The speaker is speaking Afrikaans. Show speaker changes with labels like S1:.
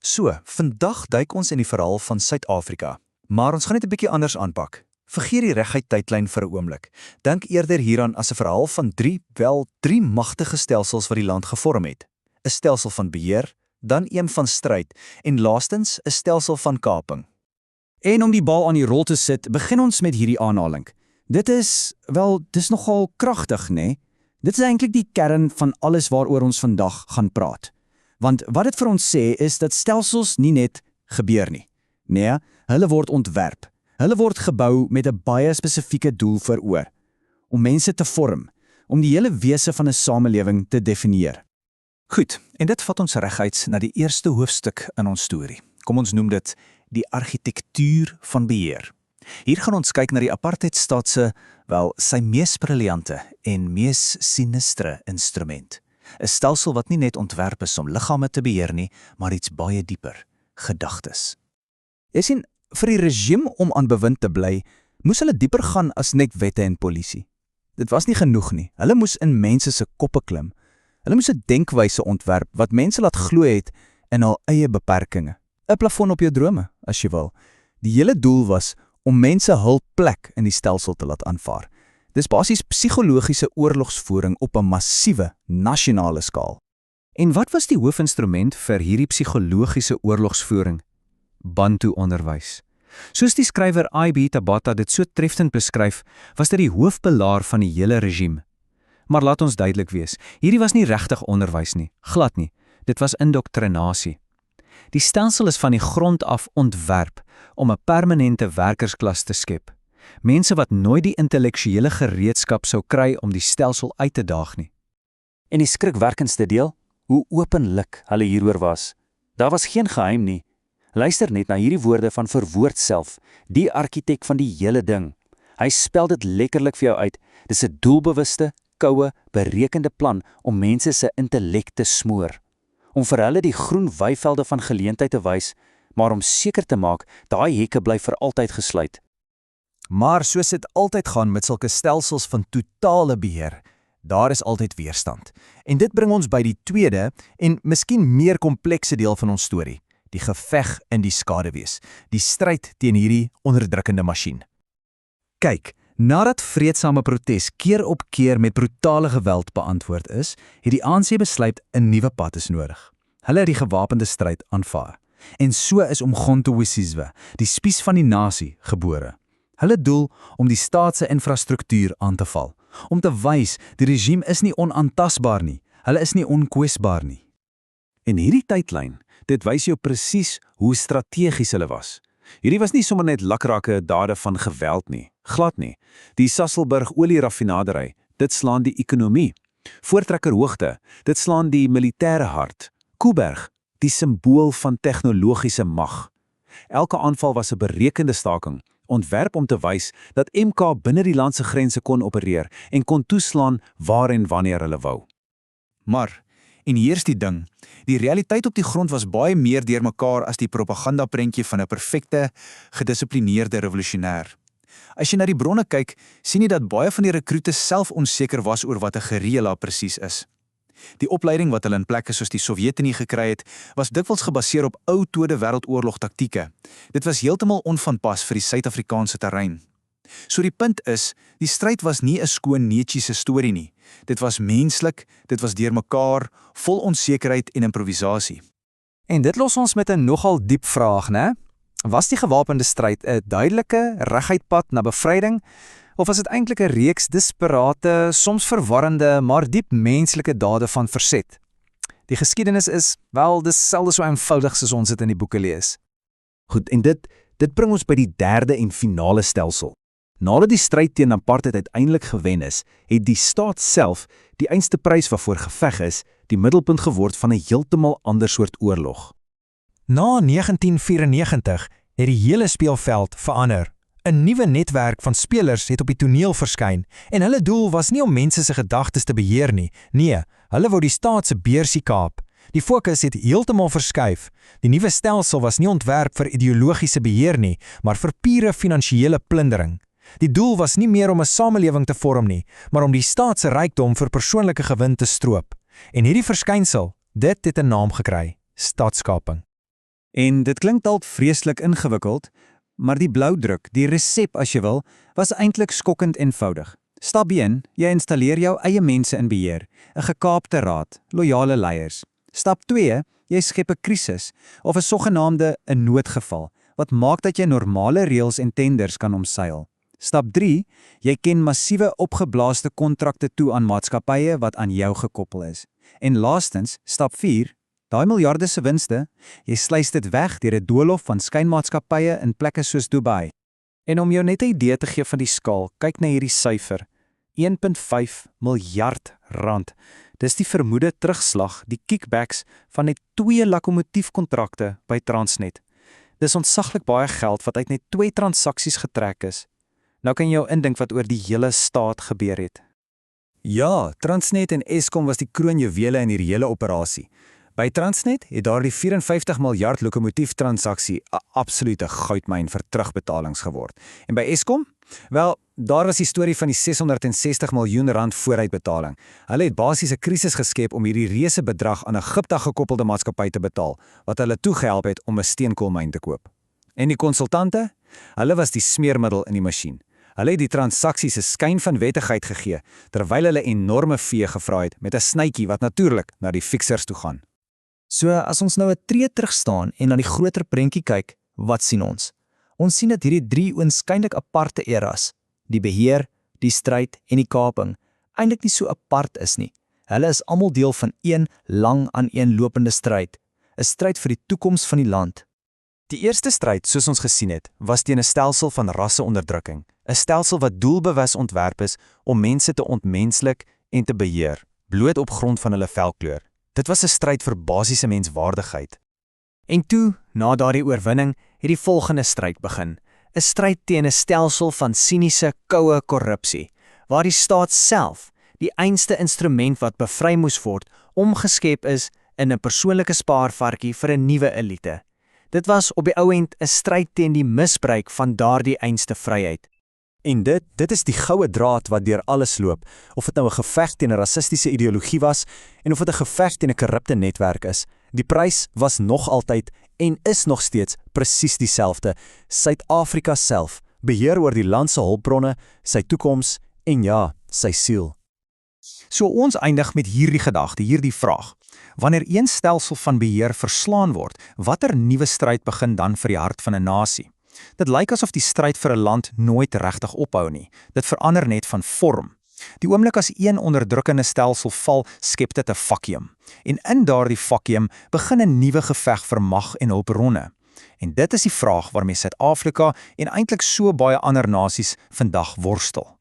S1: So, vandag duik ons in die verhaal van Suid-Afrika, maar ons gaan dit 'n bietjie anders aanpak. Vergeet die reguit tydlyn vir 'n oomblik. Dink eerder hieraan as 'n verhaal van drie magtige stelsels wat die land gevorm het. 'n Stelsel van beheer, dan een van stryd en laastens 'n stelsel van kaping.
S2: En om die bal aan die rol te sit, begin ons met hierdie aanhaling. Dis nogal kragtig, né? Dit is eintlik die kern van alles waaroor ons vandag gaan praat. Want wat dit vir ons sê is dat stelsels nie net gebeur nie. Nee, hulle word ontwerp. Hulle word gebou met 'n baie spesifieke doel voor oë, om mense te vorm, om die hele wese van 'n samelewing te definieer.
S1: Goed, en dit vat ons reguit na die eerste hoofstuk in ons storie. Kom ons noem dit die argitektuur van beheer. Hier gaan ons kyk na die apartheidstaat se, sy mees briljante en mees sinistre instrument. 'n Stelsel wat nie net ontwerp is om liggame te beheer nie, maar iets baie dieper, gedagtes. Jy sien, vir die regime om aan bewind te bly, moes hulle dieper gaan as net wette en polisie. Dit was nie genoeg nie. Hulle moes in mense se koppe klim. Hulle moes 'n denkwyse ontwerp wat mense laat glo het in hul eie beperkings. 'n Plafon op jou drome, as jy wil. Die hele doel was om mense hul plek in die stelsel te laat aanvaar. Dis basies psigologiese oorlogsvoering op 'n massiewe nasionale skaal. En wat was die hoofinstrument vir hierdie psigologiese oorlogsvoering? Bantu-onderwys. Soos die skrywer I.B. Tabata dit so treffend beskryf, was dit die hoofpilaar van die hele regime. Maar laat ons duidelik wees, hierdie was nie regtig onderwys nie, glad nie. Dit was indoktrinasie. Die stelsel is van die grond af ontwerp om 'n permanente werkersklas te skep. Mense wat nooit die intellektuele gereedskap sou kry om die stelsel uit te daag nie. En die skrikwekkendste deel, hoe openlik hulle hieroor was. Daar was geen geheim nie. Luister net na hierdie woorde van Verwoerd self, die argitek van die hele ding. Hy spel dit lekkerlik vir jou uit. Dis 'n doelbewuste, koue, berekende plan om mense se intellek te smoor. Om vir hulle die groen weivelde van geleentheid te wys, maar om seker te maak, daai hekke bly vir altyd gesluit. Maar soos dit altyd gaan met sulke stelsels van totale beheer, daar is altyd weerstand. En dit bring ons by die tweede en miskien meer komplekse deel van ons storie, die geveg in die skaduwees, die stryd teen hierdie onderdrukkende masjien. Kyk, nadat vreedsame protes keer op keer met brutale geweld beantwoord is, het die ANC besluit 'n nuwe pad is nodig. Hulle het die gewapende stryd aanvaar. En so is Umkhonto we Sizwe, die spies van die nasie, gebore. Hulle doel om die staat se infrastruktuur aan te val, om te wys die regime is nie onaantastbaar nie, hulle is nie onkwesbaar nie. En hierdie tydlyn, dit wys jou presies hoe strategies hulle was. Hierdie was nie sommer net lakrake dade van geweld nie, glad nie. Die Sasolburg olieraffinaderry, dit slaan die ekonomie. Voortrekkerhoogte, dit slaan die militêre hart. Koeberg, die simbool van tegnologiese mag. Elke aanval was 'n berekende staking, ontwerp om te wys dat MK binne die land se grense kon opereer en kon toeslaan waar en wanneer hulle wou. Maar, en hier's die ding, die realiteit op die grond was baie meer deurmekaar as die propagandaprentjie van 'n perfekte, gedissiplineerde revolusionêr. As jy na die bronne kyk, sien jy dat baie van die rekrutes self onseker was oor wat 'n guerrilla presies is. Die opleiding wat hulle in plekke soos die Sowjetunie gekry het, was dikwels gebaseer op ou Tweede Wêreldoorlog taktieke. Dit was heeltemal onvanpas vir die Suid-Afrikaanse terrein. So die punt is, die stryd was nie 'n skoon Nietzsche storie nie. Dit was menslik, dit was deurmekaar, vol onsekerheid en improvisasie. En dit los ons met 'n nogal diep vraag, né? Was die gewapende stryd 'n duidelike, reguit pad na bevryding, of was dit eintlik 'n reeks disparate, soms verwarrende, maar diep menslike dade van verset? Die geskiedenis is, dis selde so eenvoudig soos ons dit in die boeke lees. Goed, en dit bring ons by die derde en finale stelsel. Nadat die stryd teen apartheid uiteindelik gewen is, het die staat self, die einste prys waarvoor geveg is, die middelpunt geword van 'n heeltemal ander soort oorlog.
S3: Na 1994 het die hele speelveld verander. 'n Nuwe netwerk van spelers het op die toneel verskyn en hulle doel was nie om mense se gedagtes te beheer nie. Nee, hulle wou die staat se beursie kaap. Die fokus het heeltemal verskuif. Die nuwe stelsel was nie ontwerp vir ideologiese beheer nie, maar vir pure finansiële plundering. Die doel was nie meer om 'n samelewing te vorm nie, maar om die staat se rykdom vir persoonlike gewin te stroop. En hierdie verskynsel, dit het 'n naam gekry: staatskaping.
S1: En dit klink dalk vreeslik ingewikkeld, maar die bloudruk, die resep as jy wil, was eintlik skokkend eenvoudig. Stap 1, jy installeer jou eie mense in beheer, 'n gekaapte raad, loyale leiers. Stap 2, jy skep 'n krisis of 'n sogenaamde 'n noodgeval, wat maak dat jy normale reëls en tenders kan omseil. Stap 3, jy ken massiewe opgeblaaste kontrakte toe aan maatskappye wat aan jou gekoppel is. En laastens, stap 4, daai miljarde se winste, jy sluis dit weg deur 'n doolhof van skynmaatskappye in plekke soos Dubai. En om jou net 'n idee te gee van die skaal, kyk na hierdie syfer, 1.5 miljard rand. Dis die vermoede terugslag, die kickbacks van net 2 lokomotiefkontrakte by Transnet. Dis ontsaglik baie geld wat uit net 2 transaksies getrek is. Nou kan jy jou indink wat oor die hele staat gebeur het. Ja, Transnet en Eskom was die kroonjuwele in hierdie hele operasie. By Transnet het daardie 54 miljard lokomotieftransaksie 'n absolute goudmyn vir terugbetalings geword. En by Eskom? Wel, daar was die storie van die 660 miljoen rand vooruitbetaling. Hulle het basies 'n krisis geskep om hierdie reuse bedrag aan 'n Egipte gekoppelde maatskappy te betaal, wat hulle toegehelp het om 'n steenkoolmyn te koop. En die konsultante? Hulle was die smeermiddel in die masjien. Hulle het die transaksies 'n skyn van wettigheid gegee, terwyl hulle enorme fee gevra het met 'n snytjie wat natuurlik na die fixers toe gaan.
S4: So as ons nou 'n tree terug staan en na die groter prentjie kyk, wat sien ons? Ons sien dat hierdie 3 oënskynlik aparte eras, die beheer, die stryd en die kaping, eintlik nie so apart is nie. Hulle is almal deel van een lang aaneenlopende stryd, 'n stryd vir die toekoms van die land.
S5: Die eerste stryd, soos ons gesien het, was teen 'n stelsel van rasseonderdrukking, 'n stelsel wat doelbewus ontwerp is om mense te ontmenslik en te beheer, bloot op grond van hulle velkleur. Dit was 'n stryd vir basiese menswaardigheid.
S4: En toe, na daardie oorwinning, het die volgende stryd begin. 'n Stryd teen 'n stelsel van siniese, koue korrupsie, waar die staat self, die einste instrument wat bevry moes word, omgeskep is in 'n persoonlike spaarvarkie vir 'n nuwe elite. Dit was op die ou end 'n stryd teen die misbruik van daardie einste vryheid.
S5: En dit is die goue draad wat deur alles loop, of dit nou 'n geveg teen 'n rassistiese ideologie was en of dit 'n geveg teen 'n korrupte netwerk is. Die prys was nog altyd en is nog steeds presies dieselfde: Suid-Afrika self, beheer oor die land se hulpbronne, sy toekoms en ja, sy siel.
S1: So ons eindig met hierdie gedagte, hierdie vraag. Wanneer een stelsel van beheer verslaan word, watter nuwe stryd begin dan vir die hart van 'n nasie? Dit lyk asof die stryd vir 'n land nooit regtig ophou nie. Dit verander net van vorm. Die oomblik as een onderdrukkende stelsel val, skep dit 'n vakuum. En in daardie vakuum begin 'n nuwe geveg vir mag en hulpbronne. En dit is die vraag waarmee Suid-Afrika en eintlik so baie ander nasies vandag worstel.